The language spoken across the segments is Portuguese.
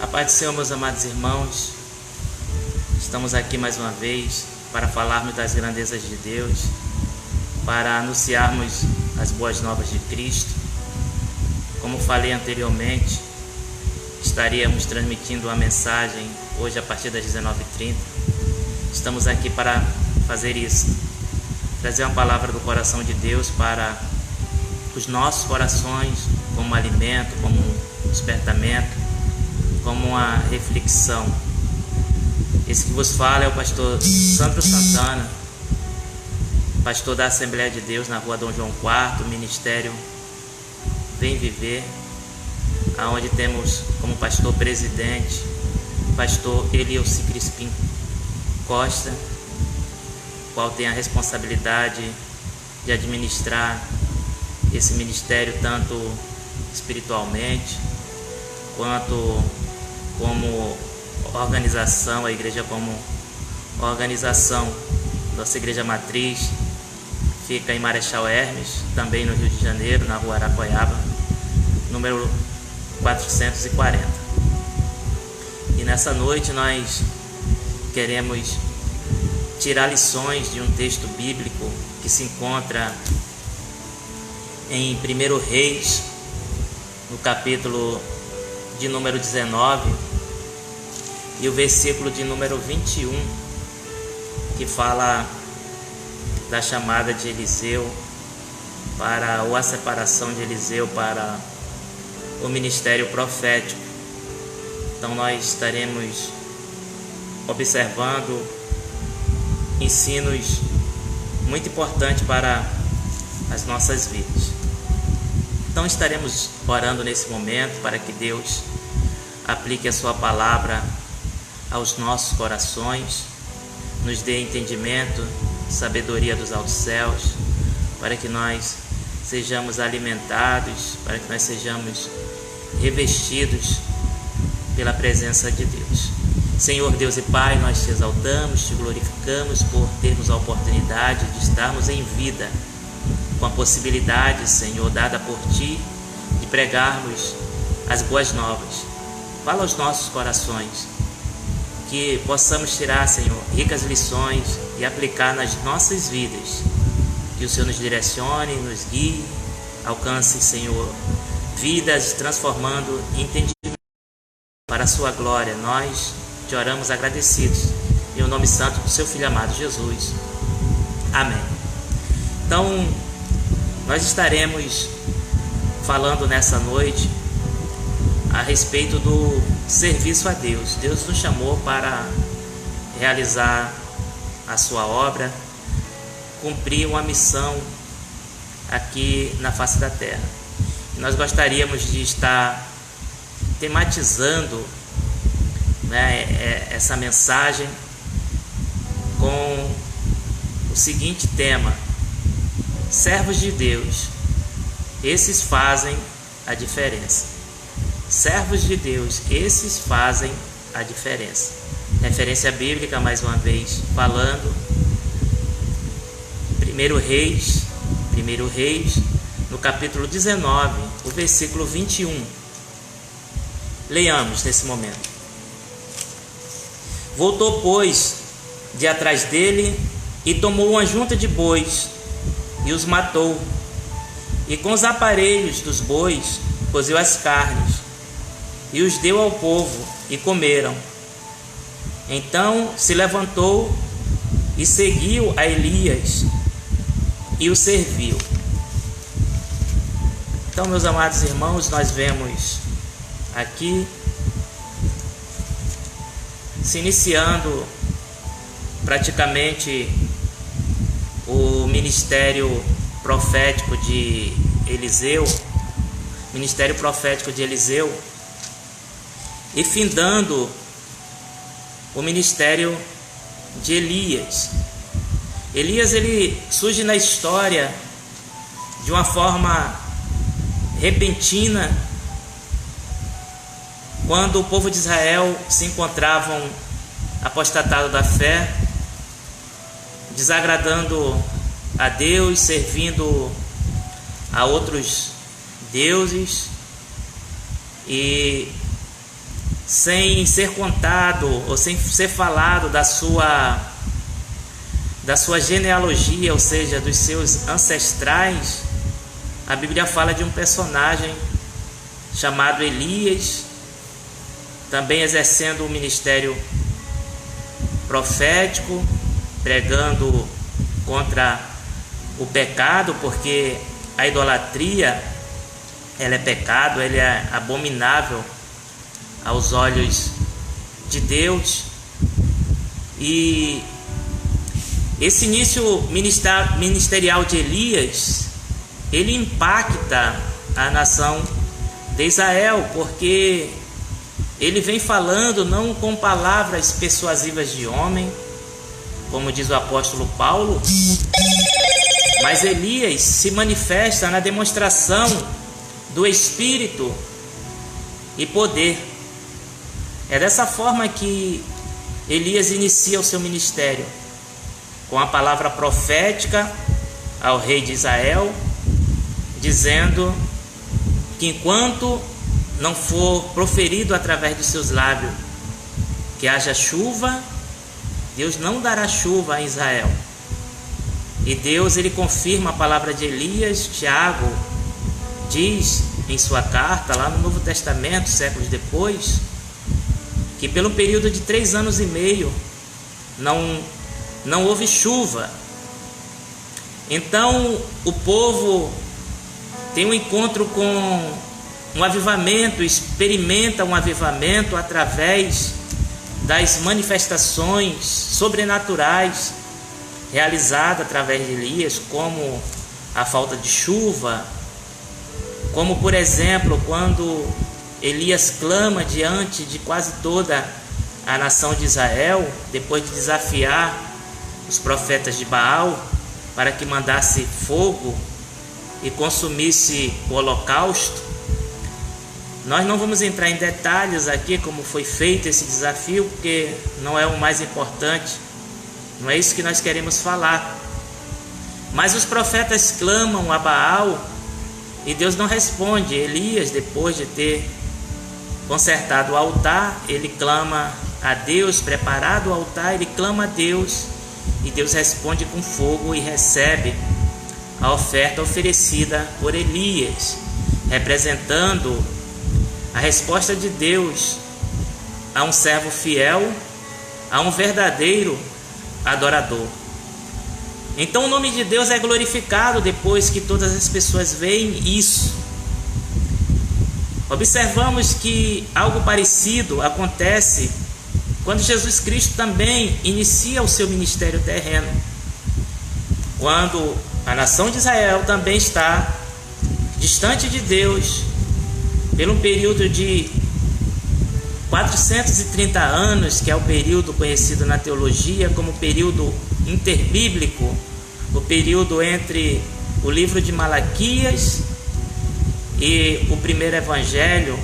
A paz do Senhor, meus amados irmãos. Estamos aqui mais uma vez para falarmos das grandezas de Deus, para anunciarmos as boas novas de Cristo. Como falei anteriormente, estaríamos transmitindo uma mensagem hoje a partir das 19h30. Estamos aqui para fazer isso, trazer uma palavra do coração de Deus para os nossos corações, como alimento, como um despertamento, como uma reflexão. Esse que vos fala é o pastor Sandro Santana, pastor da Assembleia de Deus na rua Dom João IV, ministério Vem Viver, aonde temos como pastor presidente pastor Elielci Crispim Costa, qual tem a responsabilidade de administrar esse ministério tanto espiritualmente quanto como organização, a igreja como organização. Nossa igreja matriz fica em Marechal Hermes, também no Rio de Janeiro, na rua Arapoiaba, número 440. E nessa noite nós queremos tirar lições de um texto bíblico que se encontra em 1 Reis, no capítulo de número 19 e o versículo de número 21, que fala da chamada de Eliseu ou a separação de Eliseu para o ministério profético. Então nós estaremos observando ensinos muito importantes para as nossas vidas. Então estaremos orando nesse momento para que Deus aplique a sua palavra aos nossos corações, nos dê entendimento, sabedoria dos altos céus, para que nós sejamos alimentados, para que nós sejamos revestidos pela presença de Deus. Senhor Deus e Pai, nós te exaltamos, te glorificamos por termos a oportunidade de estarmos em vida, com a possibilidade, Senhor, dada por Ti, de pregarmos as boas novas. Fala aos nossos corações, que possamos tirar, Senhor, ricas lições e aplicar nas nossas vidas. Que o Senhor nos direcione, nos guie, alcance, Senhor, vidas transformando em entendimento para a Sua glória. Nós te oramos agradecidos, em o nome santo do Seu Filho amado Jesus. Amém. Então, nós estaremos falando nessa noite a respeito do serviço a Deus. Deus nos chamou para realizar a sua obra, cumprir uma missão aqui na face da terra. E nós gostaríamos de estar tematizando, essa mensagem com o seguinte tema: servos de Deus, esses fazem a diferença. Servos de Deus, esses fazem a diferença. Referência bíblica, mais uma vez, falando. 1 Reis, no capítulo 19, o versículo 21. Leiamos nesse momento. Voltou, pois, de atrás dele e tomou uma junta de bois e os matou, e com os aparelhos dos bois cozeu as carnes e os deu ao povo e comeram. Então se levantou e seguiu a Elias e o serviu. Então, meus amados irmãos, nós vemos aqui se iniciando praticamente o ministério profético de Eliseu, e findando o ministério de Elias. Elias, ele surge na história de uma forma repentina, quando o povo de Israel se encontravam apostatado da fé, desagradando a Deus, servindo a outros deuses, e sem ser contado ou sem ser falado da sua genealogia, ou seja, dos seus ancestrais, a Bíblia fala de um personagem chamado Elias, também exercendo o ministério profético, pregando contra o pecado, porque a idolatria, ela é pecado, ela é abominável aos olhos de Deus. E esse início ministerial de Elias, ele impacta a nação de Israel, porque ele vem falando não com palavras persuasivas de homem, como diz o apóstolo Paulo, mas Elias se manifesta na demonstração do Espírito e poder. É dessa forma que Elias inicia o seu ministério, com a palavra profética ao rei de Israel, dizendo que enquanto não for proferido através dos seus lábios que haja chuva, Deus não dará chuva a Israel. E Deus, ele confirma a palavra de Elias. Tiago diz em sua carta, lá no Novo Testamento, séculos depois, que pelo período de 3 anos e meio não houve chuva. Então o povo tem um encontro com um avivamento, experimenta um avivamento através das manifestações sobrenaturais realizadas através de Elias, como a falta de chuva, como por exemplo quando Elias clama diante de quase toda a nação de Israel, depois de desafiar os profetas de Baal para que mandasse fogo e consumisse o holocausto. Nós não vamos entrar em detalhes aqui como foi feito esse desafio, porque não é o mais importante, não é isso que nós queremos falar. Mas os profetas clamam a Baal e Deus não responde. Elias, depois de ter consertado o altar, ele clama a Deus, preparado o altar, ele clama a Deus, e Deus responde com fogo e recebe a oferta oferecida por Elias, representando a resposta de Deus a um servo fiel, a um verdadeiro adorador. Então o nome de Deus é glorificado depois que todas as pessoas veem isso. Observamos que algo parecido acontece quando Jesus Cristo também inicia o seu ministério terreno, quando a nação de Israel também está distante de Deus pelo período de 430 anos, que é o período conhecido na teologia como período interbíblico, o período entre o livro de Malaquias e o primeiro evangelho,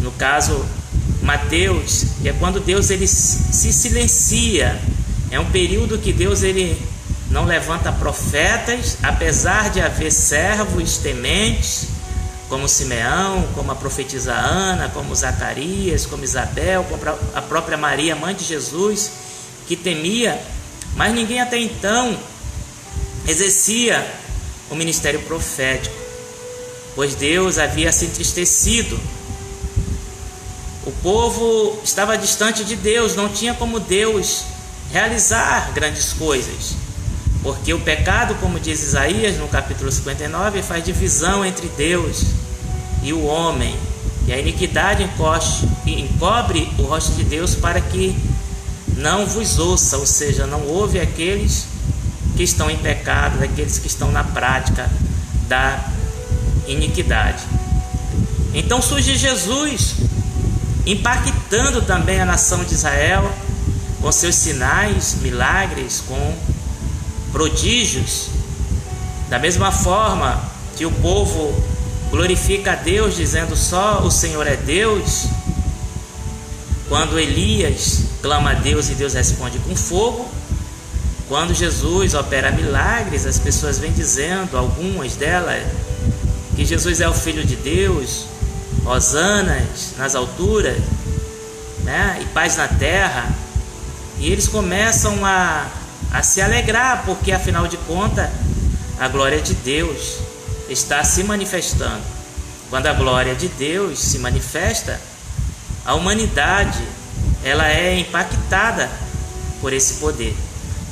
no caso Mateus, que é quando Deus ele se silencia. É um período que Deus ele não levanta profetas, apesar de haver servos tementes, como Simeão, como a profetisa Ana, como Zacarias, como Isabel, como a própria Maria, mãe de Jesus, que temia, mas ninguém até então exercia o ministério profético, pois Deus havia se entristecido. O povo estava distante de Deus, não tinha como Deus realizar grandes coisas, porque o pecado, como diz Isaías no capítulo 59, faz divisão entre Deus e o homem, e a iniquidade encobre o rosto de Deus para que não vos ouça, ou seja, não ouve aqueles que estão em pecado, aqueles que estão na prática da iniquidade. Então surge Jesus, impactando também a nação de Israel com seus sinais, milagres, com prodígios. Da mesma forma que o povo glorifica a Deus dizendo só o Senhor é Deus, quando Elias clama a Deus e Deus responde com fogo, quando Jesus opera milagres, as pessoas vêm dizendo, algumas delas, que Jesus é o Filho de Deus, hosanas nas alturas, né? E paz na terra. E eles começam a se alegrar, porque afinal de contas a glória de Deus está se manifestando. Quando a glória de Deus se manifesta, a humanidade ela é impactada por esse poder.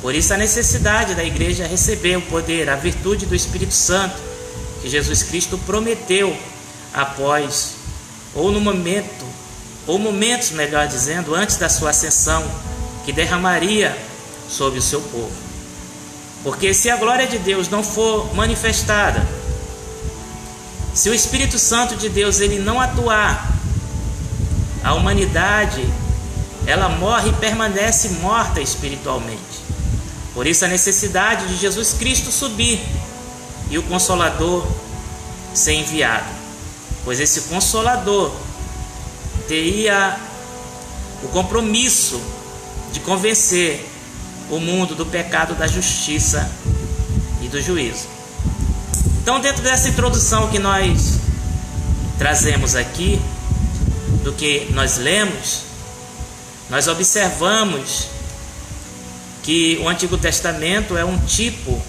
Por isso a necessidade da igreja receber o poder, a virtude do Espírito Santo, que Jesus Cristo prometeu após, ou no momento, ou momentos, melhor dizendo, antes da sua ascensão, que derramaria sobre o seu povo. Porque se a glória de Deus não for manifestada, se o Espírito Santo de Deus ele não atuar, a humanidade ela morre e permanece morta espiritualmente. Por isso a necessidade de Jesus Cristo subir e o Consolador ser enviado, pois esse Consolador teria o compromisso de convencer o mundo do pecado, da justiça e do juízo. Então, dentro dessa introdução que nós trazemos aqui, do que nós lemos, nós observamos que o Antigo Testamento é um tipo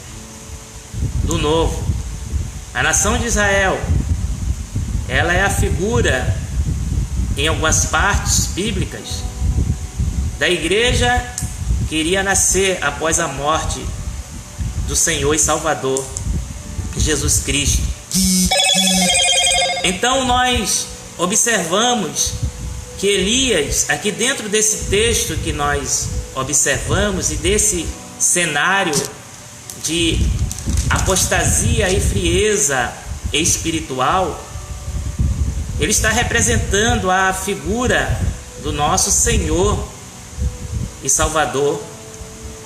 do Novo. A nação de Israel, ela é a figura, em algumas partes bíblicas, da igreja que iria nascer após a morte do Senhor e Salvador Jesus Cristo. Então nós observamos que Elias, aqui dentro desse texto que nós observamos e desse cenário de apostasia e frieza espiritual, ele está representando a figura do nosso Senhor e Salvador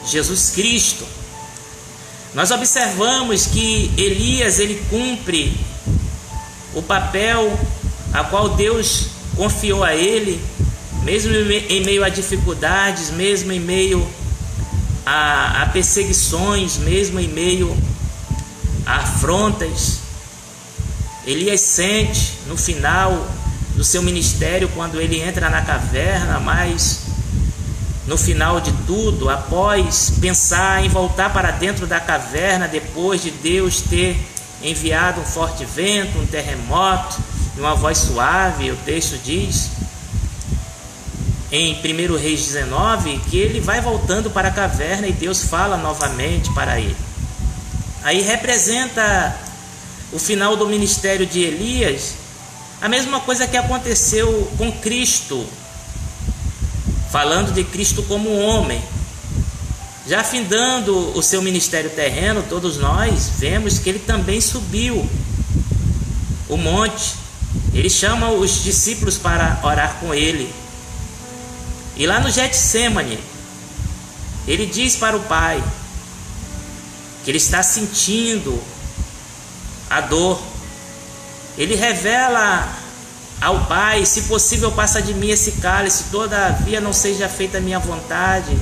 Jesus Cristo. Nós observamos que Elias ele cumpre o papel a qual Deus confiou a ele, mesmo em meio a dificuldades, mesmo em meio a perseguições, mesmo em meio a afrontas. Elias sente no final do seu ministério, quando ele entra na caverna, mas no final de tudo, após pensar em voltar para dentro da caverna, depois de Deus ter enviado um forte vento, um terremoto e uma voz suave, o texto diz em 1 Reis 19 que ele vai voltando para a caverna e Deus fala novamente para ele. Aí representa o final do ministério de Elias, a mesma coisa que aconteceu com Cristo, falando de Cristo como homem. Já findando o seu ministério terreno, todos nós vemos que ele também subiu o monte. Ele chama os discípulos para orar com ele. E lá no Getsêmani, ele diz para o Pai que ele está sentindo a dor. Ele revela ao Pai: se possível, passa de mim esse cálice, todavia não seja feita a minha vontade,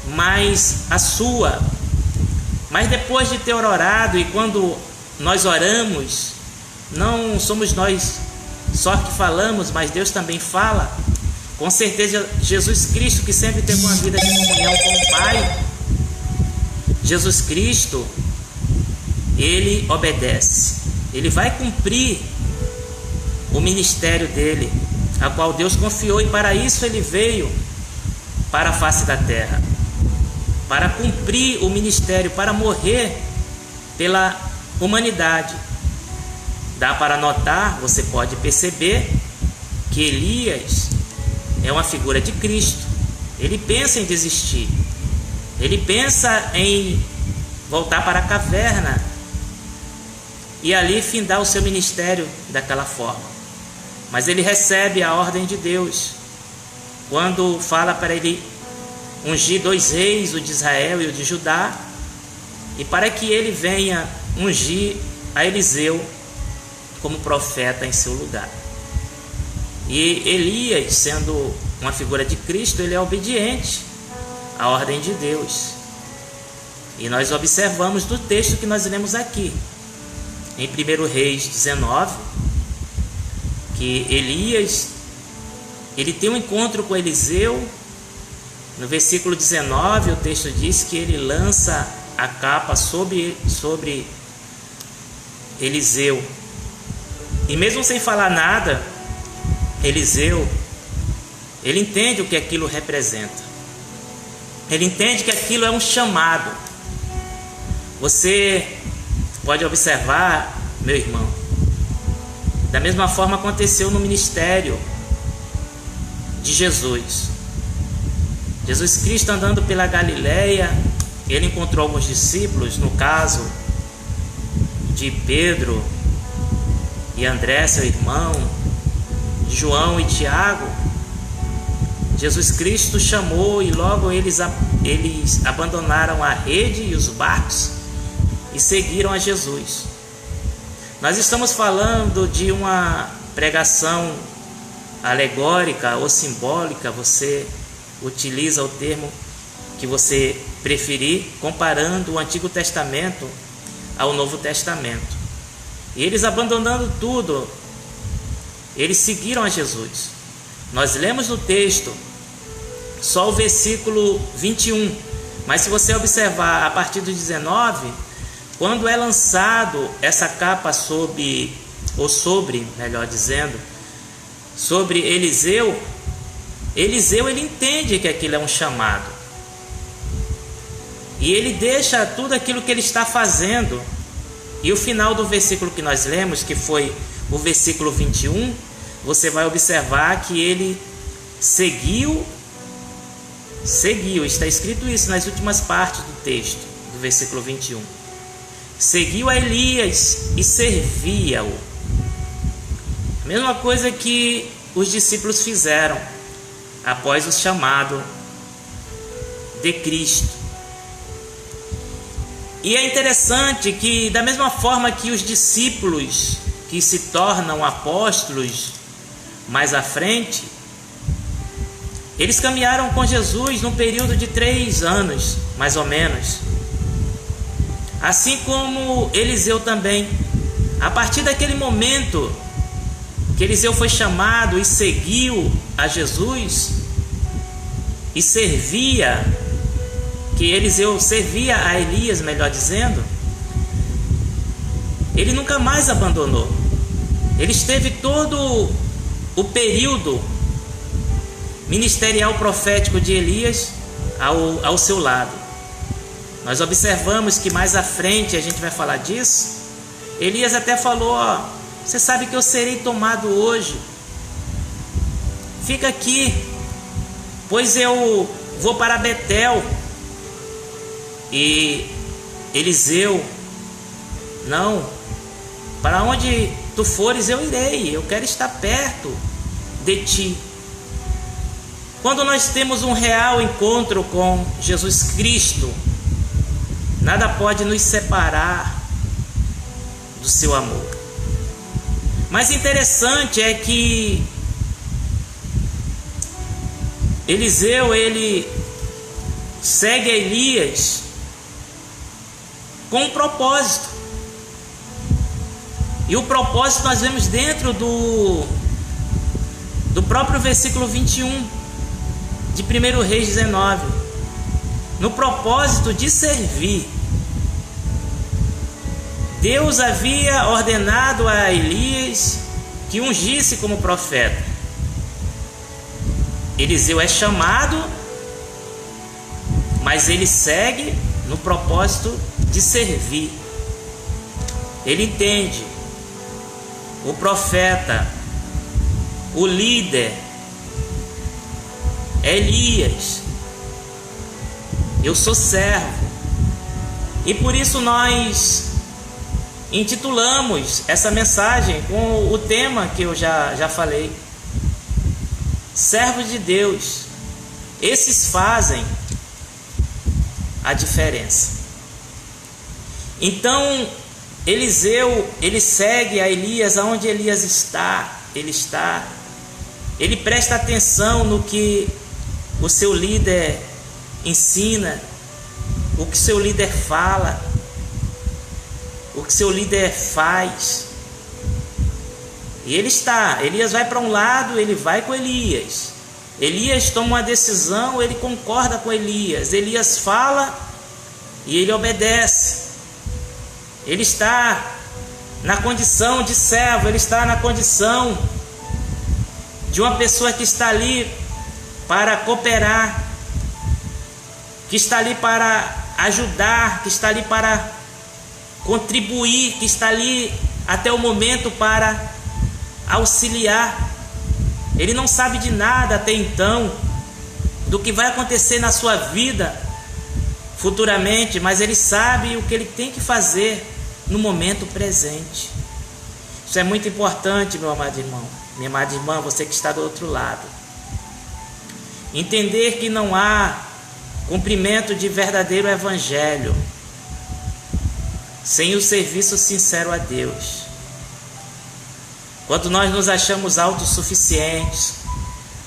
mas a sua. Mas depois de ter orado, e quando nós oramos, não somos nós só que falamos, mas Deus também fala. Com certeza Jesus Cristo, que sempre teve uma vida de comunhão com o Pai, Jesus Cristo, ele obedece, ele vai cumprir o ministério dele, a qual Deus confiou, e para isso ele veio para a face da terra, para cumprir o ministério, para morrer pela humanidade. Dá para notar, você pode perceber que Elias é uma figura de Cristo. Ele pensa em desistir, ele pensa em voltar para a caverna e ali findar o seu ministério daquela forma. Mas ele recebe a ordem de Deus quando fala para ele ungir 2 reis, o de Israel e o de Judá, e para que ele venha ungir a Eliseu como profeta em seu lugar. E Elias, sendo uma figura de Cristo, ele é obediente à ordem de Deus. E nós observamos do texto que nós lemos aqui, em 1 Reis 19, que Elias, ele tem um encontro com Eliseu. No versículo 19, o texto diz que ele lança a capa sobre Eliseu. E mesmo sem falar nada, Eliseu, ele entende o que aquilo representa. Ele entende que aquilo é um chamado. Você pode observar, meu irmão, da mesma forma aconteceu no ministério de Jesus. Jesus Cristo andando pela Galileia, ele encontrou alguns discípulos, no caso de Pedro e André, seu irmão, João e Tiago. Jesus Cristo chamou e logo eles abandonaram a rede e os barcos e seguiram a Jesus. Nós estamos falando de uma pregação alegórica ou simbólica, você utiliza o termo que você preferir, comparando o Antigo Testamento ao Novo Testamento. E eles abandonando tudo, eles seguiram a Jesus. Nós lemos no texto só o versículo 21, mas se você observar a partir do 19, quando é lançado essa capa sobre Eliseu, ele entende que aquilo é um chamado. E ele deixa tudo aquilo que ele está fazendo. E o final do versículo que nós lemos, que foi o versículo 21, você vai observar que ele seguiu, está escrito isso nas últimas partes do texto, do versículo 21. Seguiu a Elias e servia-o. A mesma coisa que os discípulos fizeram após o chamado de Cristo. E é interessante que, da mesma forma que os discípulos que se tornam apóstolos mais à frente, eles caminharam com Jesus num período de 3 anos, mais ou menos. Assim como Eliseu também. A partir daquele momento que Eliseu foi chamado e seguiu a Jesus e Eliseu servia a Elias, melhor dizendo, ele nunca mais abandonou. Ele esteve todo o período ministerial profético de Elias ao seu lado. Nós observamos que mais à frente, a gente vai falar disso, Elias até falou: você sabe que eu serei tomado hoje, fica aqui, pois eu vou para Betel. E Eliseu: não, para onde tu fores eu irei, eu quero estar perto de ti. Quando nós temos um real encontro com Jesus Cristo, nada pode nos separar do seu amor. Mas interessante é que Eliseu, ele segue a Elias com um propósito. E o propósito nós vemos dentro do próprio versículo 21 de 1 Reis 19. No propósito de servir. Deus havia ordenado a Elias que ungisse como profeta. Eliseu é chamado, mas ele segue no propósito de servir. Ele entende, o profeta, o líder, é Elias. Eu sou servo. E por isso nós intitulamos essa mensagem com o tema que eu já falei: servos de Deus. Esses fazem a diferença. Então Eliseu, ele segue a Elias aonde Elias está. Ele presta atenção no que o seu líder ensina, o que seu líder fala, o que seu líder faz. E Elias vai para um lado, ele vai com Elias. Elias toma uma decisão, ele concorda com Elias. Elias fala e ele obedece. Ele está na condição de servo, ele está na condição de uma pessoa que está ali para cooperar, que está ali para ajudar, que está ali para contribuir, que está ali até o momento para auxiliar. Ele não sabe de nada até então, do que vai acontecer na sua vida futuramente, mas ele sabe o que ele tem que fazer no momento presente. Isso é muito importante, meu amado irmão, minha amada irmã, você que está do outro lado. Entender que não há cumprimento de verdadeiro evangelho sem o serviço sincero a Deus. Quando nós nos achamos autossuficientes,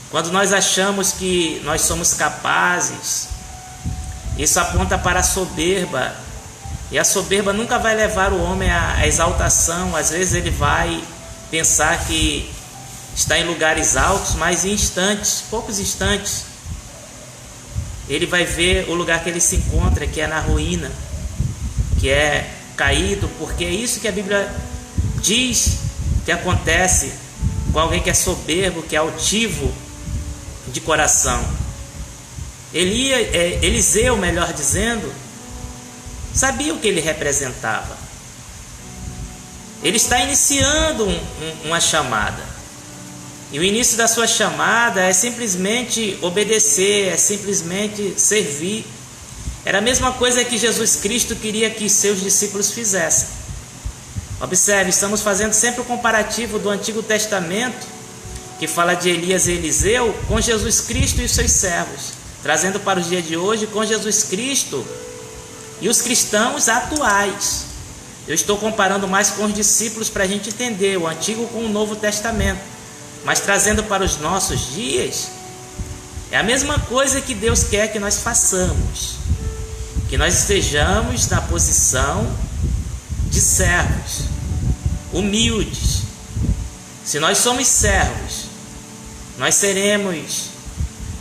quando nós achamos que nós somos capazes, isso aponta para a soberba. E a soberba nunca vai levar o homem à exaltação. Às vezes ele vai pensar que está em lugares altos, mas em instantes, poucos instantes, ele vai ver o lugar que ele se encontra, que é na ruína, que é caído, porque é isso que a Bíblia diz que acontece com alguém que é soberbo, que é altivo de coração. Eliseu, melhor dizendo, sabia o que ele representava. Ele está iniciando uma chamada. E o início da sua chamada é simplesmente obedecer, é simplesmente servir. Era a mesma coisa que Jesus Cristo queria que seus discípulos fizessem. Observe, estamos fazendo sempre o comparativo do Antigo Testamento, que fala de Elias e Eliseu, com Jesus Cristo e os seus servos, trazendo para os dias de hoje com Jesus Cristo e os cristãos atuais. Eu estou comparando mais com os discípulos para a gente entender o Antigo com o Novo Testamento, mas trazendo para os nossos dias, é a mesma coisa que Deus quer que nós façamos, que nós estejamos na posição de servos, humildes. Se nós somos servos, nós seremos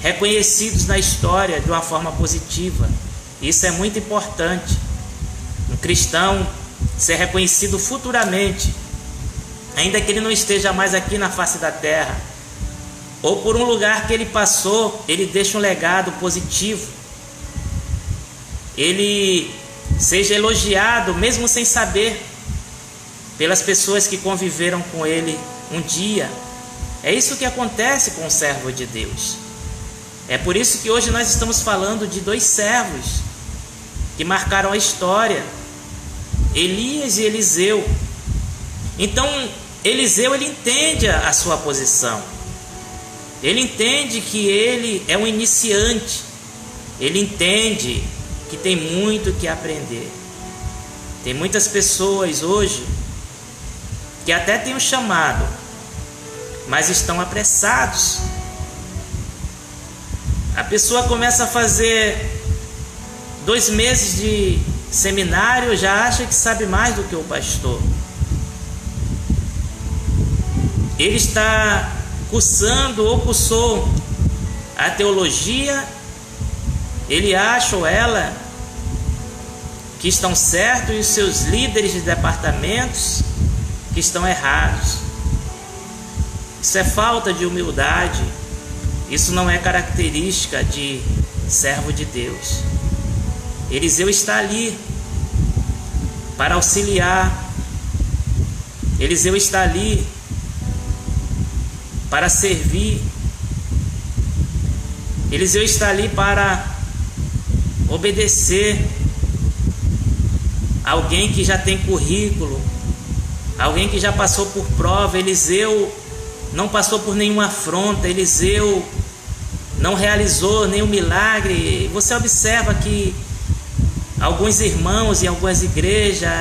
reconhecidos na história de uma forma positiva. Isso é muito importante. Um cristão ser reconhecido futuramente, ainda que ele não esteja mais aqui na face da terra, ou por um lugar que ele passou, ele deixa um legado positivo. Ele seja elogiado, mesmo sem saber, pelas pessoas que conviveram com ele um dia. É isso que acontece com o servo de Deus. É por isso que hoje nós estamos falando de dois servos que marcaram a história, Elias e Eliseu. Então, Eliseu, ele entende a sua posição. Ele entende que ele é um iniciante. Ele entende que tem muito que aprender. Tem muitas pessoas hoje que até têm um chamado, mas estão apressados. A pessoa começa a fazer 2 meses de seminário, já acha que sabe mais do que o pastor. Ele está cursando ou cursou a teologia, ele acha ou ela que estão certos e os seus líderes de departamentos que estão errados. Isso é falta de humildade. Isso não é característica de servo de Deus. Eliseu está ali para auxiliar. Eliseu está ali para servir. Eliseu está ali para obedecer. Alguém que já tem currículo, alguém que já passou por prova. Eliseu não passou por nenhuma afronta. Eliseu não realizou nenhum milagre. Você observa que alguns irmãos em algumas igrejas,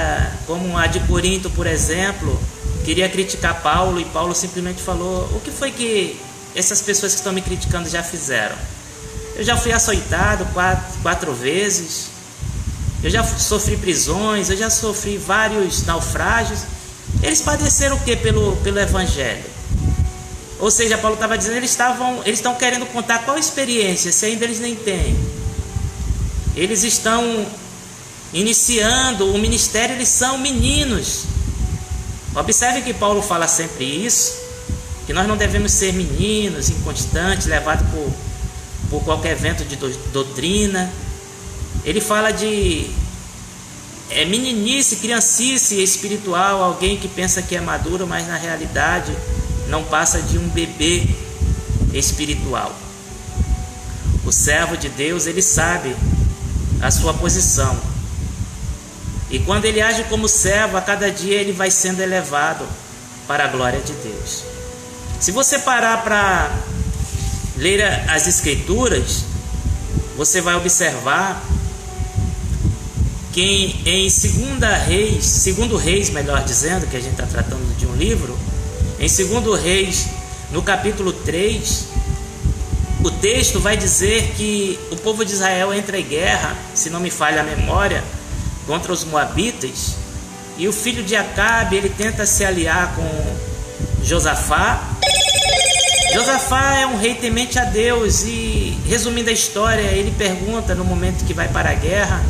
como a de Corinto, por exemplo, queria criticar Paulo, e Paulo simplesmente falou: o que foi que essas pessoas que estão me criticando já fizeram? Eu já fui açoitado 4 vezes, eu já sofri prisões, eu já sofri vários naufrágios, Eles padeceram o que pelo Evangelho? Ou seja, Paulo estava dizendo, eles estão querendo contar qual experiência, se ainda eles nem têm. Eles estão iniciando o ministério, eles são meninos. Observe que Paulo fala sempre isso, que nós não devemos ser meninos, inconstantes, levados por qualquer vento de doutrina. Ele fala de meninice, criancice espiritual, alguém que pensa que é maduro, mas na realidade não passa de um bebê espiritual. O servo de Deus, ele sabe a sua posição, e quando ele age como servo, a cada dia ele vai sendo elevado para a glória de Deus. Se você parar para ler as Escrituras, você vai observar que em 2 Reis, melhor dizendo, que a gente está tratando de um livro, em 2 Reis, no capítulo 3, o texto vai dizer que o povo de Israel entra em guerra, se não me falha a memória, contra os moabitas, e o filho de Acabe, ele tenta se aliar com Josafá. Josafá é um rei temente a Deus, e resumindo a história, ele pergunta no momento que vai para a guerra: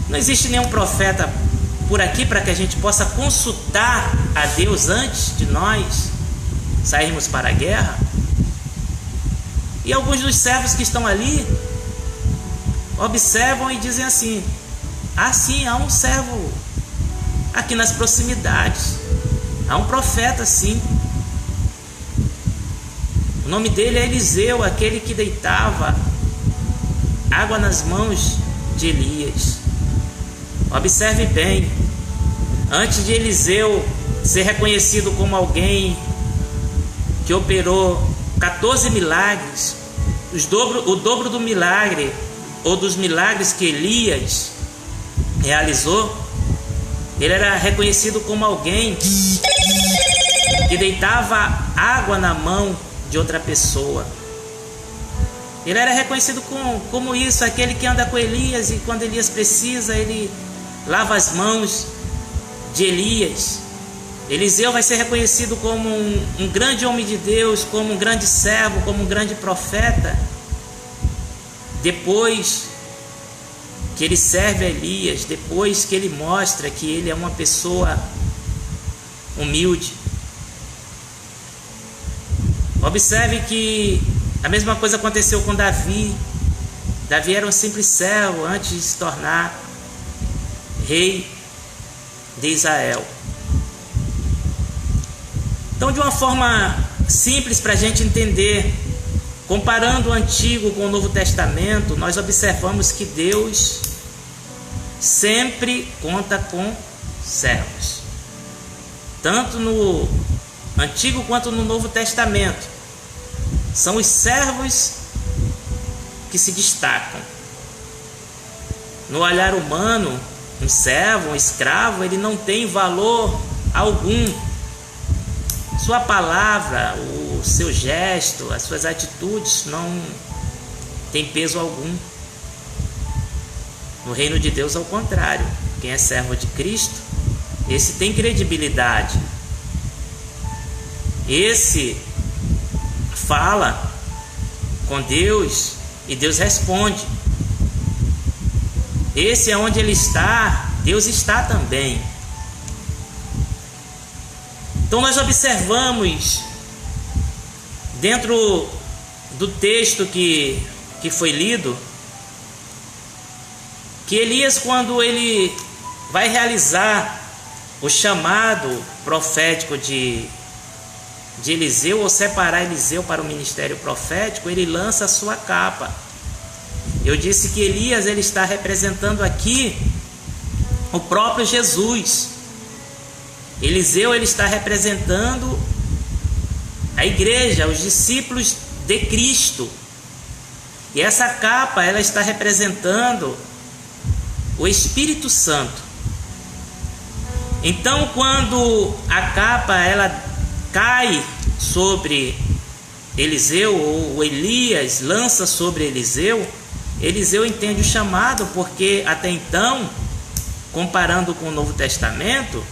não existe nenhum profeta por aqui para que a gente possa consultar a Deus antes de nós sairmos para a guerra? E alguns dos servos que estão ali observam e dizem assim: ah, sim, há um servo aqui nas proximidades, há um profeta, sim. O nome dele é Eliseu, aquele que deitava água nas mãos de Elias. Observe bem, antes de Eliseu ser reconhecido como alguém que operou 14 milagres, o dobro do milagre, ou dos milagres que Elias realizou, ele era reconhecido como alguém que deitava água na mão de outra pessoa. Ele era reconhecido como isso, aquele que anda com Elias, e quando Elias precisa, ele lava as mãos de Elias. Eliseu vai ser reconhecido como um grande homem de Deus, como um grande servo, como um grande profeta, depois que ele serve a Elias, depois que ele mostra que ele é uma pessoa humilde. Observe que a mesma coisa aconteceu com Davi. Davi era um simples servo antes de se tornar rei de Israel. Então, de uma forma simples para a gente entender, comparando o Antigo com o Novo Testamento, nós observamos que Deus sempre conta com servos, tanto no Antigo quanto no Novo Testamento. São os servos que se destacam. No olhar humano, um servo, um escravo, ele não tem valor algum. Sua palavra, o seu gesto, as suas atitudes não tem peso algum. No reino de Deus, ao contrário, quem é servo de Cristo, esse tem credibilidade. Esse fala com Deus e Deus responde. Esse é onde ele está, Deus está também. Então nós observamos dentro do texto que foi lido, que Elias, quando ele vai realizar o chamado profético de Eliseu, ou separar Eliseu para o ministério profético, ele lança a sua capa. Eu disse que Elias, ele está representando aqui o próprio Jesus. Eliseu, ele está representando a igreja, os discípulos de Cristo. E essa capa, ela está representando o Espírito Santo. Então, quando a capa ela cai sobre Eliseu, ou Elias lança sobre Eliseu, Eliseu entende o chamado, porque até então, comparando com o Novo Testamento,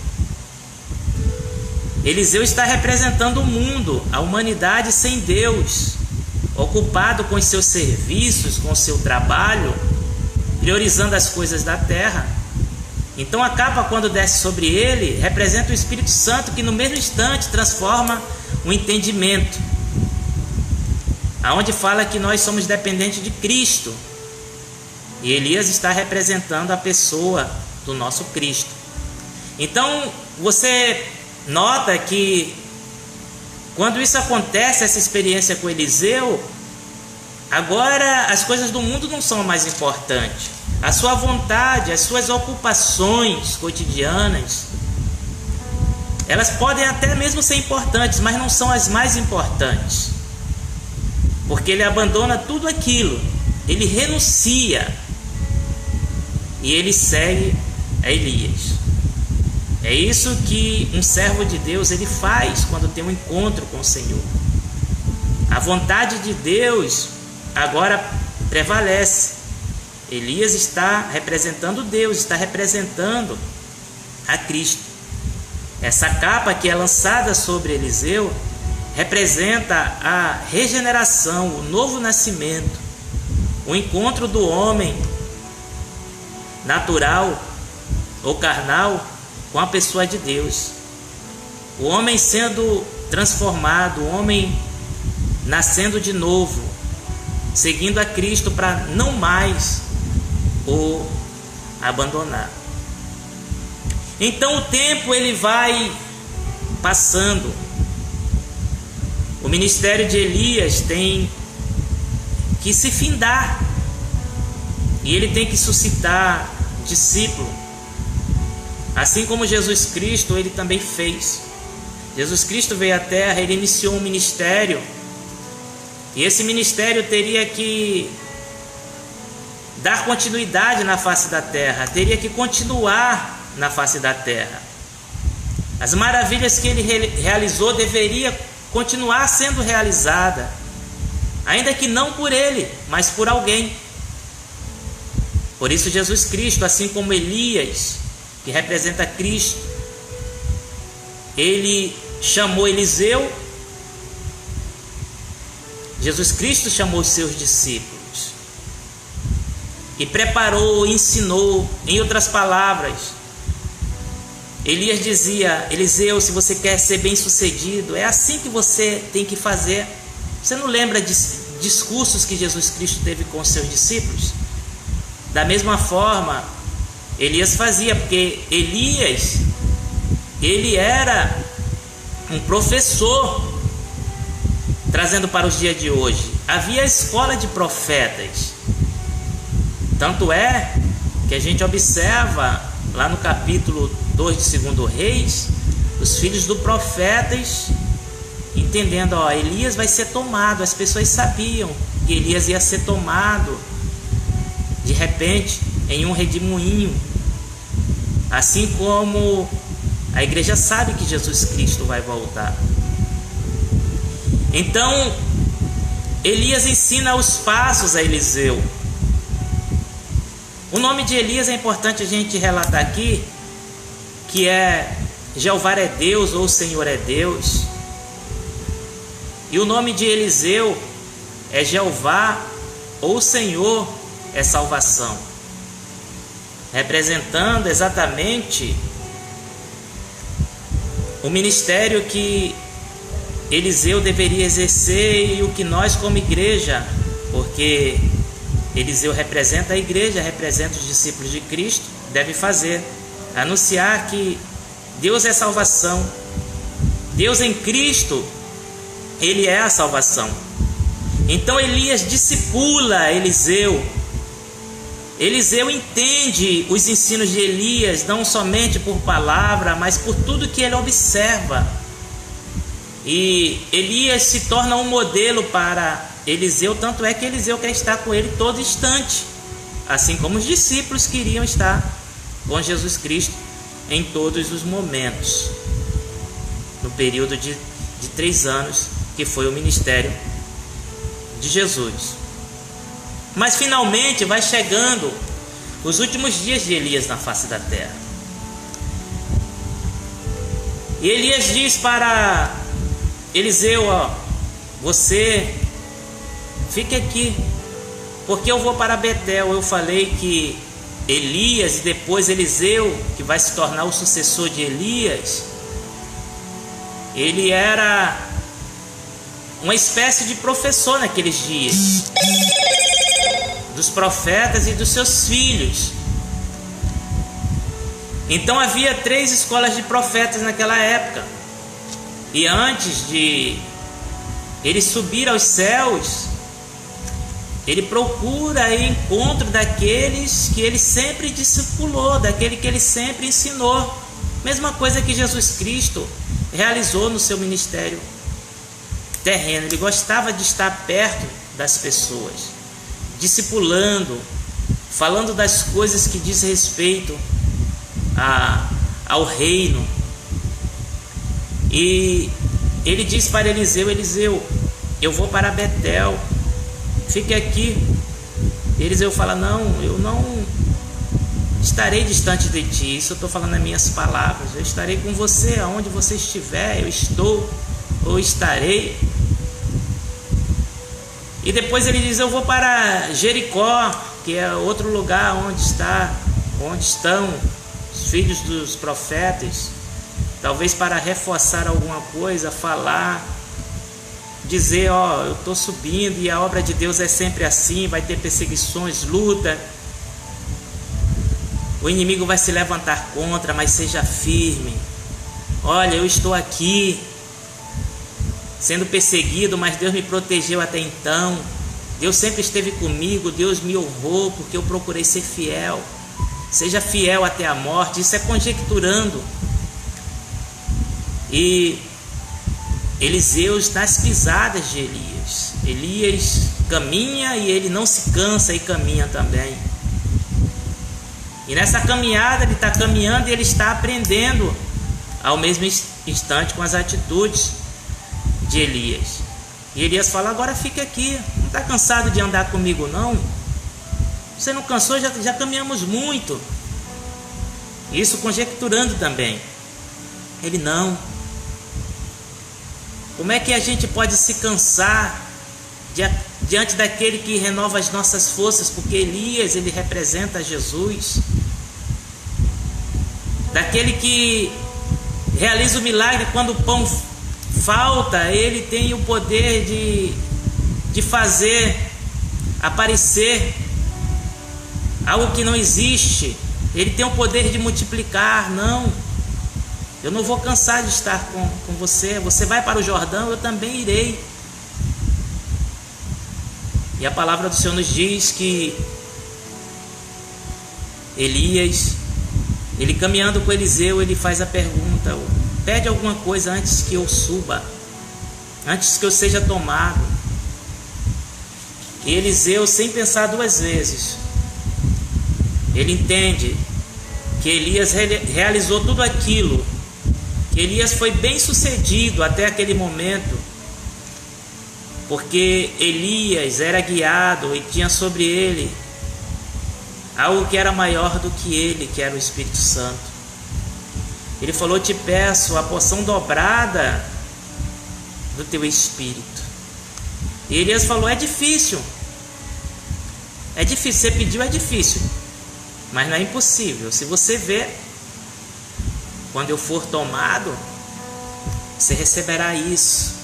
Eliseu está representando o mundo, a humanidade sem Deus, ocupado com os seus serviços, com o seu trabalho, priorizando as coisas da terra. Então a capa, quando desce sobre ele, representa o Espírito Santo, que no mesmo instante transforma o entendimento, aonde fala que nós somos dependentes de Cristo. E Elias está representando a pessoa do nosso Cristo. Então você nota que quando isso acontece, essa experiência com Eliseu, agora as coisas do mundo não são mais importantes. A sua vontade, as suas ocupações cotidianas, elas podem até mesmo ser importantes, mas não são as mais importantes. Porque ele abandona tudo aquilo, ele renuncia e ele segue a Elias. É isso que um servo de Deus ele faz quando tem um encontro com o Senhor. A vontade de Deus agora prevalece. Elias está representando Deus, está representando a Cristo. Essa capa que é lançada sobre Eliseu representa a regeneração, o novo nascimento, o encontro do homem natural ou carnal com a pessoa de Deus. O homem sendo transformado, o homem nascendo de novo, seguindo a Cristo para não mais o abandonar. Então o tempo ele vai passando. O ministério de Elias tem que se findar e ele tem que suscitar discípulo, assim como Jesus Cristo ele também fez. Jesus Cristo veio à terra, ele iniciou um ministério e esse ministério teria que dar continuidade na face da terra, teria que continuar na face da terra. As maravilhas que ele realizou deveria continuar sendo realizada, ainda que não por ele, mas por alguém. Por isso Jesus Cristo, assim como Elias, que representa Cristo, ele chamou Eliseu, Jesus Cristo chamou os seus discípulos e preparou, ensinou. Em outras palavras, Elias dizia: Eliseu, se você quer ser bem sucedido, é assim que você tem que fazer. Você não lembra de discursos que Jesus Cristo teve com os seus discípulos? Da mesma forma, Elias fazia, porque Elias, ele era um professor, trazendo para os dias de hoje. Havia a escola de profetas. Tanto é que a gente observa lá no capítulo 2 de 2 Reis, os filhos do profetas entendendo, Elias vai ser tomado. As pessoas sabiam que Elias ia ser tomado de repente em um redemoinho, assim como a igreja sabe que Jesus Cristo vai voltar. Então Elias ensina os passos a Eliseu. O nome de Elias é importante a gente relatar aqui, que é Jeová é Deus ou Senhor é Deus. E o nome de Eliseu é Jeová ou Senhor é salvação, representando exatamente o ministério que Eliseu deveria exercer e o que nós como igreja, porque Eliseu representa a igreja, representa os discípulos de Cristo, deve fazer: anunciar que Deus é salvação. Deus em Cristo, Ele é a salvação. Então Elias discipula Eliseu. Eliseu entende os ensinos de Elias, não somente por palavra, mas por tudo que ele observa. E Elias se torna um modelo para Eliseu, tanto é que Eliseu quer estar com ele todo instante, assim como os discípulos queriam estar com Jesus Cristo em todos os momentos, no período de 3 anos que foi o ministério de Jesus. Mas finalmente vai chegando os últimos dias de Elias na face da terra. E Elias diz para Eliseu: ó, você fique aqui, porque eu vou para Betel. Eu falei que Elias e depois Eliseu, que vai se tornar o sucessor de Elias, ele era uma espécie de professor naqueles dias, dos profetas e dos seus filhos. Então havia 3 escolas de profetas naquela época. E antes de ele subir aos céus, ele procura o encontro daqueles que ele sempre discipulou, daquele que ele sempre ensinou. Mesma coisa que Jesus Cristo realizou no seu ministério terreno. Ele gostava de estar perto das pessoas, discipulando, falando das coisas que diz respeito ao reino. E ele diz para Eliseu: Eliseu, eu vou para Betel, fique aqui. Eliseu fala: não, eu não estarei distante de ti. Isso eu estou falando nas minhas palavras. Eu estarei com você aonde você estiver. Eu estou ou estarei. E depois ele diz: eu vou para Jericó, que é outro lugar onde estão os filhos dos profetas, talvez para reforçar alguma coisa, falar, dizer: ó, eu estou subindo e a obra de Deus é sempre assim, vai ter perseguições, luta, o inimigo vai se levantar contra, mas seja firme. Olha, eu estou aqui sendo perseguido, mas Deus me protegeu até então. Deus sempre esteve comigo, Deus me honrou porque eu procurei ser fiel. Seja fiel até a morte. Isso é conjecturando. E Eliseu nas pisadas de Elias. Elias caminha e ele não se cansa e caminha também. E nessa caminhada ele está caminhando e ele está aprendendo ao mesmo instante com as atitudes de Elias. E Elias fala: agora fica aqui, não está cansado de andar comigo não? Você não cansou? Já caminhamos muito. Isso conjecturando também. Ele: não. Como é que a gente pode se cansar diante daquele que renova as nossas forças? Porque Elias, ele representa Jesus, daquele que realiza o milagre quando o pão falta. Ele tem o poder de fazer aparecer algo que não existe. Ele tem o poder de multiplicar. Não, eu não vou cansar de estar com você. Você vai para o Jordão, eu também irei. E a palavra do Senhor nos diz que Elias, ele caminhando com Eliseu, ele faz a pergunta: pede alguma coisa antes que eu suba, antes que eu seja tomado. E Eliseu, sem pensar 2 vezes, ele entende que Elias realizou tudo aquilo, que Elias foi bem sucedido até aquele momento, porque Elias era guiado e tinha sobre ele algo que era maior do que ele, que era o Espírito Santo. Ele falou: te peço a porção dobrada do teu Espírito. E Elias falou: é difícil, você pediu, é difícil, mas não é impossível. Se você vê, quando eu for tomado, você receberá isso.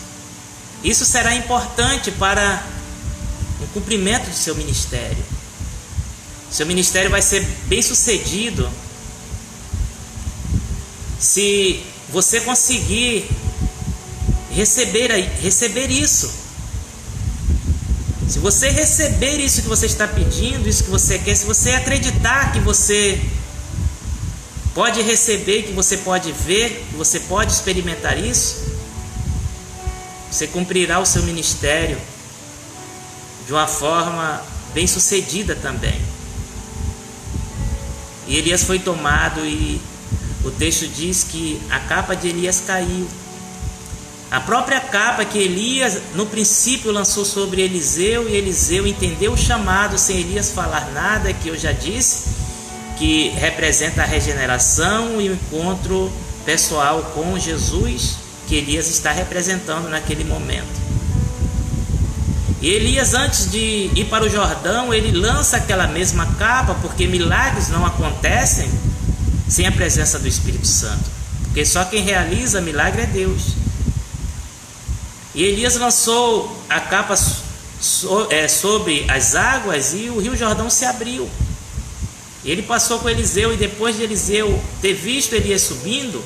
Isso será importante para o cumprimento do seu ministério. Seu ministério vai ser bem sucedido se você conseguir receber isso. Se você receber isso que você está pedindo, isso que você quer, se você acreditar que você pode receber, que você pode ver, que você pode experimentar isso, você cumprirá o seu ministério de uma forma bem sucedida também. E Elias foi tomado e o texto diz que a capa de Elias caiu. A própria capa que Elias no princípio lançou sobre Eliseu, e Eliseu entendeu o chamado sem Elias falar nada, que eu já disse, que representa a regeneração e o encontro pessoal com Jesus que Elias está representando naquele momento. E Elias, antes de ir para o Jordão, ele lança aquela mesma capa, porque milagres não acontecem sem a presença do Espírito Santo, porque só quem realiza milagre é Deus. E Elias lançou a capa sobre as águas e o rio Jordão se abriu. E ele passou com Eliseu, e depois de Eliseu ter visto Elias subindo,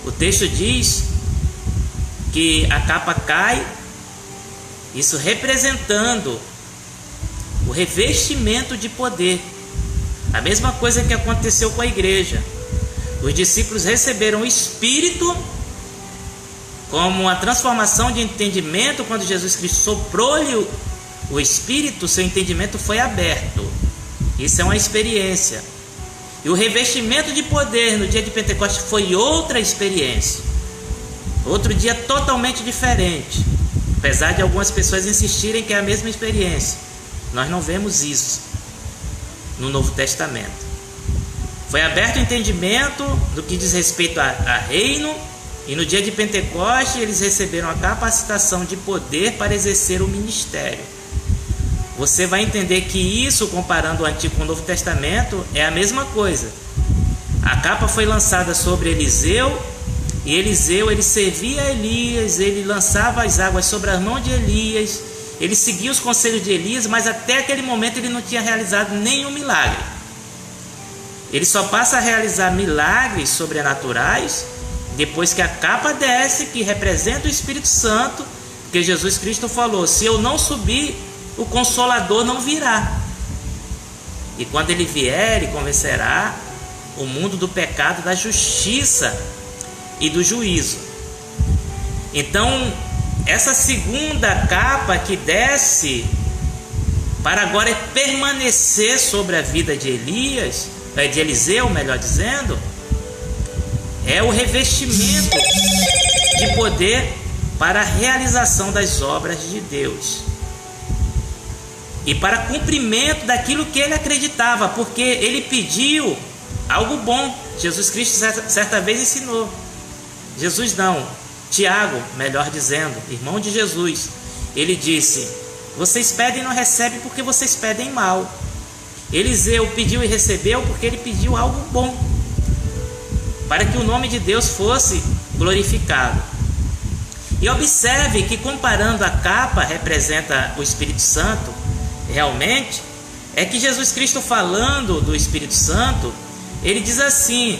o texto diz que a capa cai, isso representando o revestimento de poder. A mesma coisa que aconteceu com a igreja. Os discípulos receberam o Espírito como a transformação de entendimento. Quando Jesus Cristo soprou-lhe o Espírito, seu entendimento foi aberto. Isso é uma experiência. E o revestimento de poder no dia de Pentecostes foi outra experiência. Outro dia totalmente diferente. Apesar de algumas pessoas insistirem que é a mesma experiência, nós não vemos isso no Novo Testamento. Foi aberto o entendimento do que diz respeito a reino, e no dia de Pentecostes eles receberam a capacitação de poder para exercer o ministério. Você vai entender que isso, comparando o Antigo com o Novo Testamento, é a mesma coisa. A capa foi lançada sobre Eliseu, e Eliseu, ele servia a Elias, ele lançava as águas sobre as mãos de Elias, ele seguia os conselhos de Elias, mas até aquele momento ele não tinha realizado nenhum milagre. Ele só passa a realizar milagres sobrenaturais depois que a capa desce, que representa o Espírito Santo, porque Jesus Cristo falou: se eu não subir, o Consolador não virá. E quando ele vier, ele convencerá o mundo do pecado, da justiça e do juízo. Então, essa segunda capa que desce para agora permanecer sobre a vida de Elias, de Eliseu, melhor dizendo, é o revestimento de poder para a realização das obras de Deus e para cumprimento daquilo que ele acreditava, porque ele pediu algo bom. Jesus Cristo certa vez ensinou. Jesus não, Tiago, melhor dizendo, irmão de Jesus, ele disse: vocês pedem e não recebem porque vocês pedem mal. Eliseu pediu e recebeu porque ele pediu algo bom, para que o nome de Deus fosse glorificado. E observe que, comparando, a capa representa o Espírito Santo, realmente, é que Jesus Cristo, falando do Espírito Santo, ele diz assim: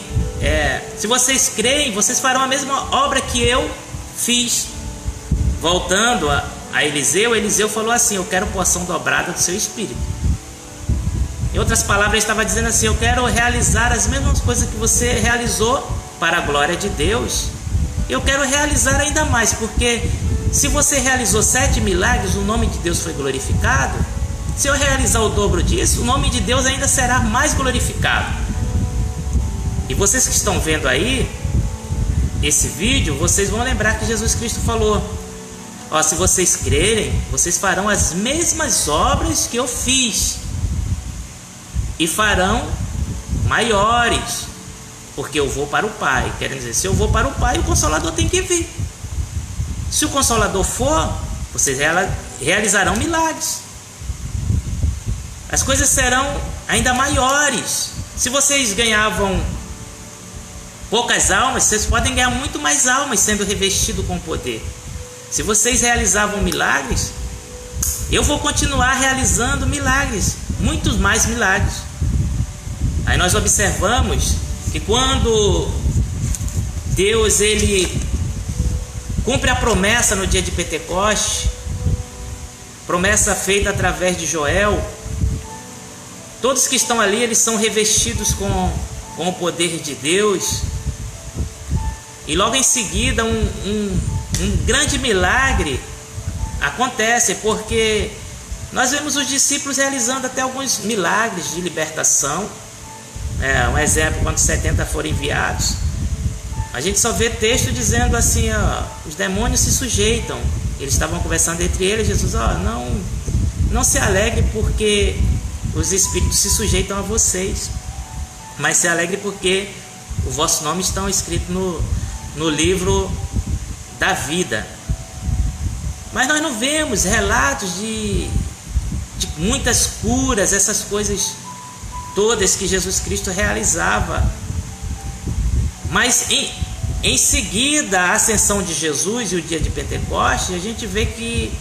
se vocês creem, vocês farão a mesma obra que eu fiz. Voltando a Eliseu, Eliseu falou assim: eu quero porção dobrada do seu Espírito. Em outras palavras, ele estava dizendo assim: eu quero realizar as mesmas coisas que você realizou para a glória de Deus. Eu quero realizar ainda mais, porque se você realizou 7 milagres, o nome de Deus foi glorificado. Se eu realizar o dobro disso, o nome de Deus ainda será mais glorificado. E vocês que estão vendo aí esse vídeo, vocês vão lembrar que Jesus Cristo falou: se vocês crerem, vocês farão as mesmas obras que eu fiz, e farão maiores, porque eu vou para o Pai. Quer dizer, se eu vou para o Pai, o Consolador tem que vir. Se o Consolador for, vocês realizarão milagres. As coisas serão ainda maiores. Se vocês ganhavam poucas almas, vocês podem ganhar muito mais almas sendo revestido com poder. Se vocês realizavam milagres, eu vou continuar realizando milagres, muitos mais milagres. Aí nós observamos que quando Deus ele cumpre a promessa no dia de Pentecostes, promessa feita através de Joel, todos que estão ali, eles são revestidos com o poder de Deus. E logo em seguida um grande milagre acontece, porque nós vemos os discípulos realizando até alguns milagres de libertação. Um exemplo, quando 70 foram enviados, a gente só vê texto dizendo assim: os demônios se sujeitam. Eles estavam conversando entre eles, Jesus: não se alegre porque os espíritos se sujeitam a vocês, mas se alegre porque o vosso nome estão escritos no livro da vida. Mas nós não vemos relatos de muitas curas, essas coisas todas que Jesus Cristo realizava. Mas em seguida a ascensão de Jesus e o dia de Pentecostes, a gente vê que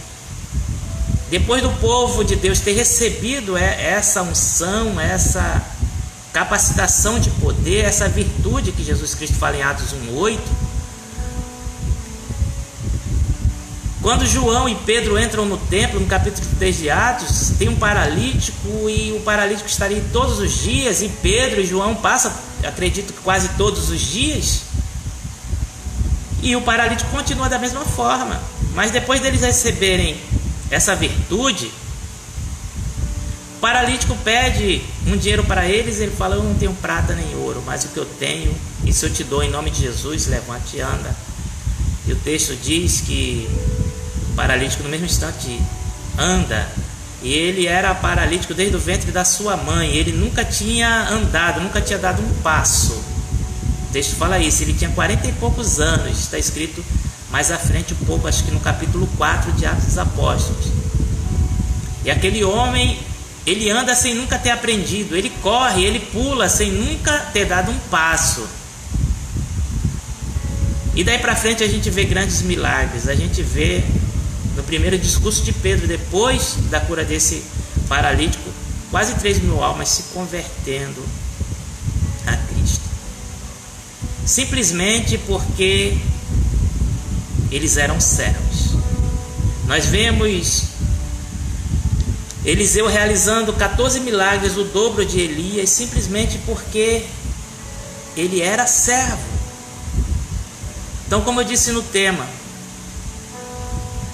depois do povo de Deus ter recebido essa unção, essa capacitação de poder, essa virtude que Jesus Cristo fala em Atos 1:8, quando João e Pedro entram no templo, no capítulo 3 de Atos, tem um paralítico, e o paralítico estaria todos os dias, e Pedro e João passam, acredito que quase todos os dias, e o paralítico continua da mesma forma. Mas depois deles receberem essa virtude, o paralítico pede um dinheiro para eles, ele fala: eu não tenho prata nem ouro, mas o que eu tenho, isso eu te dou em nome de Jesus, levante e anda. E o texto diz que o paralítico no mesmo instante anda, e ele era paralítico desde o ventre da sua mãe, ele nunca tinha andado, nunca tinha dado um passo. O texto fala isso, ele tinha 40 e poucos anos, está escrito mais à frente um pouco, acho que no capítulo 4 de Atos dos Apóstolos. E aquele homem, ele anda sem nunca ter aprendido, ele corre, ele pula sem nunca ter dado um passo. E daí para frente a gente vê grandes milagres. A gente vê no primeiro discurso de Pedro, depois da cura desse paralítico, quase 3.000 almas se convertendo a Cristo, simplesmente porque eles eram servos. Nós vemos Eliseu realizando 14 milagres, o dobro de Elias, simplesmente porque ele era servo. Então, como eu disse no tema,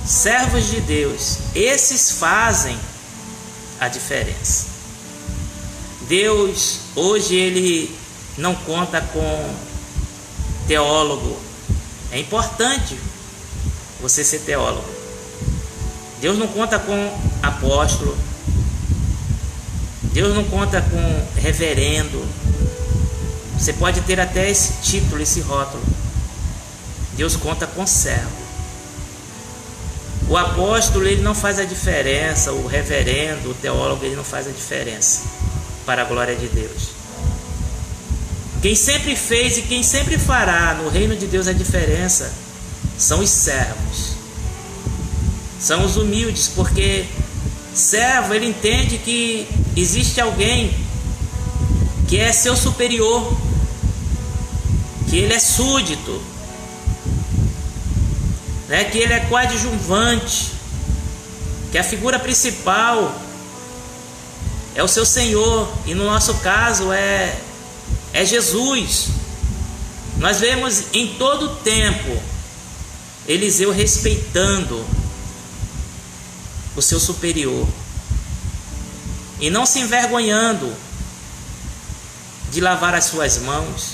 servos de Deus, esses fazem a diferença. Deus hoje ele não conta com teólogo. É importante você ser teólogo. Deus não conta com apóstolo. Deus não conta com reverendo. Você pode ter até esse título, esse rótulo. Deus conta com servo. O apóstolo ele não faz a diferença, o reverendo, o teólogo ele não faz a diferença para a glória de Deus. Quem sempre fez e quem sempre fará no reino de Deus a diferença são os servos, são os humildes, porque servo ele entende que existe alguém que é seu superior, que ele é súdito, que ele é coadjuvante, que a figura principal é o seu Senhor, e no nosso caso é Jesus. Nós vemos em todo o tempo Eliseu respeitando o seu superior e não se envergonhando de lavar as suas mãos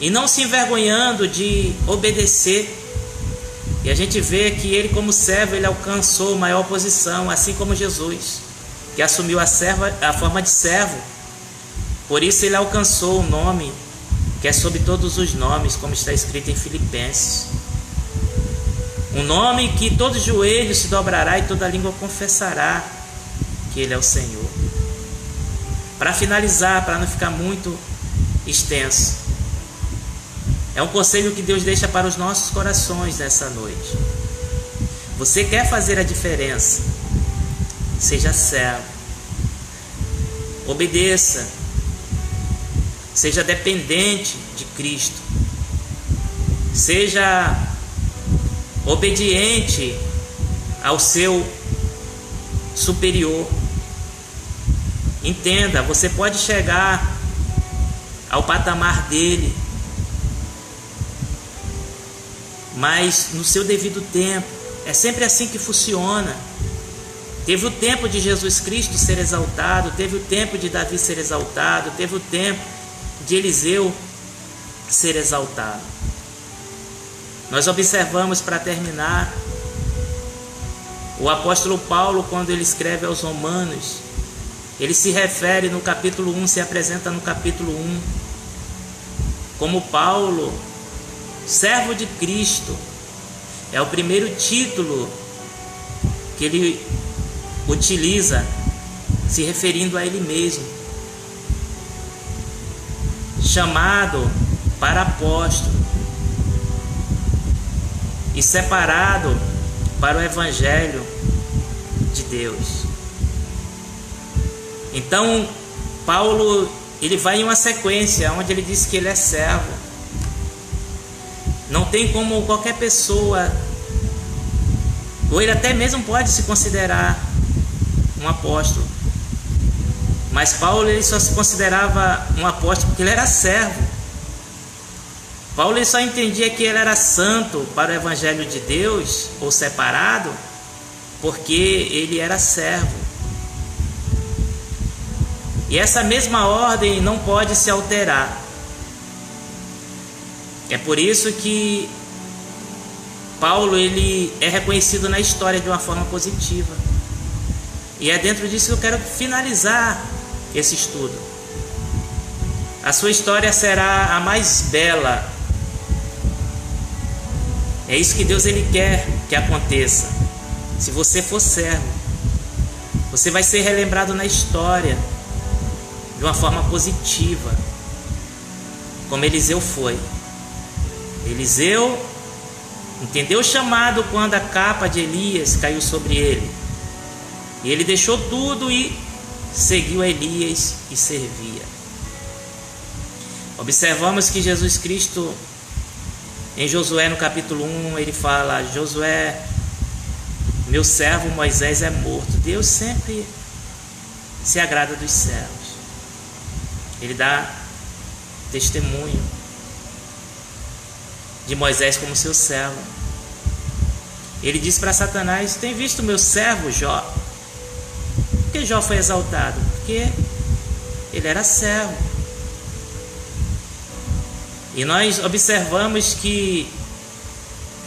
e não se envergonhando de obedecer. E a gente vê que ele, como servo, ele alcançou maior posição, assim como Jesus, que assumiu a forma de servo. Por isso ele alcançou o nome que é sobre todos os nomes, como está escrito em Filipenses. Um nome que todo joelho se dobrará e toda língua confessará que ele é o Senhor. Para finalizar, para não ficar muito extenso, é um conselho que Deus deixa para os nossos corações nessa noite. Você quer fazer a diferença? Seja servo. Obedeça. Seja dependente de Cristo. Seja obediente ao seu superior. Entenda, você pode chegar ao patamar dele, mas no seu devido tempo. É sempre assim que funciona. Teve o tempo de Jesus Cristo ser exaltado, teve o tempo de Davi ser exaltado, teve o tempo de Eliseu ser exaltado. Nós observamos, para terminar, o apóstolo Paulo, quando ele escreve aos Romanos, ele se refere no capítulo 1, se apresenta no capítulo 1, como Paulo, servo de Cristo. É o primeiro título que ele utiliza, se referindo a ele mesmo. Chamado para apóstolo e separado para o Evangelho de Deus. Então, Paulo, ele vai em uma sequência onde ele diz que ele é servo. Não tem como qualquer pessoa, ou ele até mesmo pode se considerar um apóstolo, mas Paulo, ele só se considerava um apóstolo porque ele era servo. Paulo, ele só entendia que ele era santo para o Evangelho de Deus, ou separado, porque ele era servo. E essa mesma ordem não pode se alterar. É por isso que Paulo, ele é reconhecido na história de uma forma positiva. E é dentro disso que eu quero finalizar esse estudo. A sua história será a mais bela. É isso que Deus, ele quer que aconteça. Se você for servo, você vai ser relembrado na história de uma forma positiva, como Eliseu foi. Eliseu entendeu o chamado quando a capa de Elias caiu sobre ele. E ele deixou tudo e seguiu a Elias e servia. Observamos que Jesus Cristo, em Josué, no capítulo 1, ele fala: Josué, meu servo Moisés é morto. Deus sempre se agrada dos servos. Ele dá testemunho de Moisés como seu servo. Ele diz para Satanás: tem visto meu servo Jó? Por que Jó foi exaltado? Porque ele era servo. E nós observamos que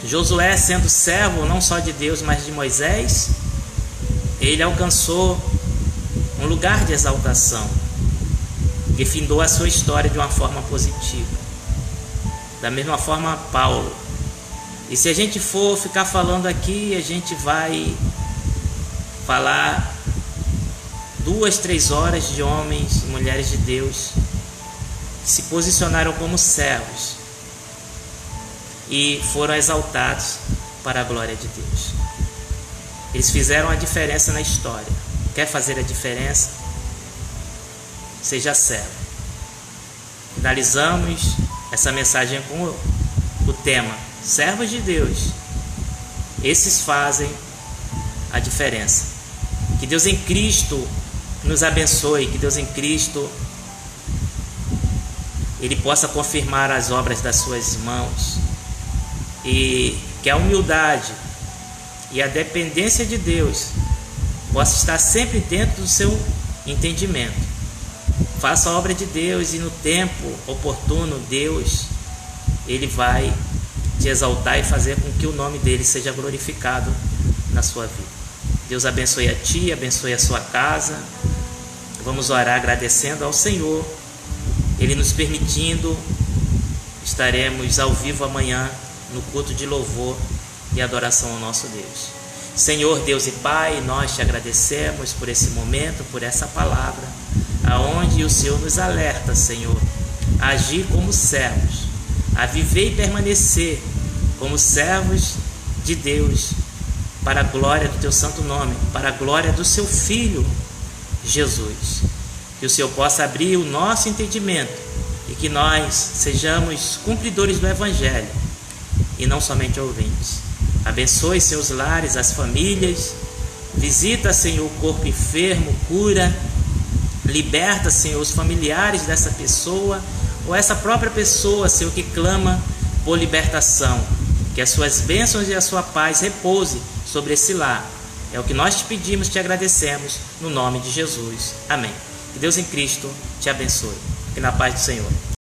Josué, sendo servo não só de Deus, mas de Moisés, ele alcançou um lugar de exaltação, que findou a sua história de uma forma positiva. Da mesma forma, Paulo. E se a gente for ficar falando aqui, a gente vai falar 2, 3 horas de homens e mulheres de Deus que se posicionaram como servos e foram exaltados para a glória de Deus. Eles fizeram a diferença na história. Quer fazer a diferença? Seja servo. Finalizamos essa mensagem com o tema: servos de Deus, esses fazem a diferença. Que Deus em Cristo nos abençoe, que Deus em Cristo, ele possa confirmar as obras das suas mãos, e que a humildade e a dependência de Deus possa estar sempre dentro do seu entendimento. Faça a obra de Deus e no tempo oportuno Deus, ele vai te exaltar e fazer com que o nome dele seja glorificado na sua vida. Deus abençoe a ti, abençoe a sua casa. Vamos orar agradecendo ao Senhor. Ele nos permitindo, estaremos ao vivo amanhã no culto de louvor e adoração ao nosso Deus. Senhor Deus e Pai, nós te agradecemos por esse momento, por essa palavra, aonde o Senhor nos alerta, Senhor, a agir como servos, a viver e permanecer como servos de Deus, para a glória do teu santo nome, para a glória do seu Filho Jesus. Que o Senhor possa abrir o nosso entendimento e que nós sejamos cumpridores do Evangelho e não somente ouvintes. Abençoe seus lares, as famílias. Visita, Senhor, o corpo enfermo, cura. Liberta, Senhor, os familiares dessa pessoa ou essa própria pessoa, Senhor, que clama por libertação. Que as suas bênçãos e a sua paz repouse sobre esse lar. É o que nós te pedimos, te agradecemos, no nome de Jesus. Amém. Que Deus em Cristo te abençoe. E na paz do Senhor.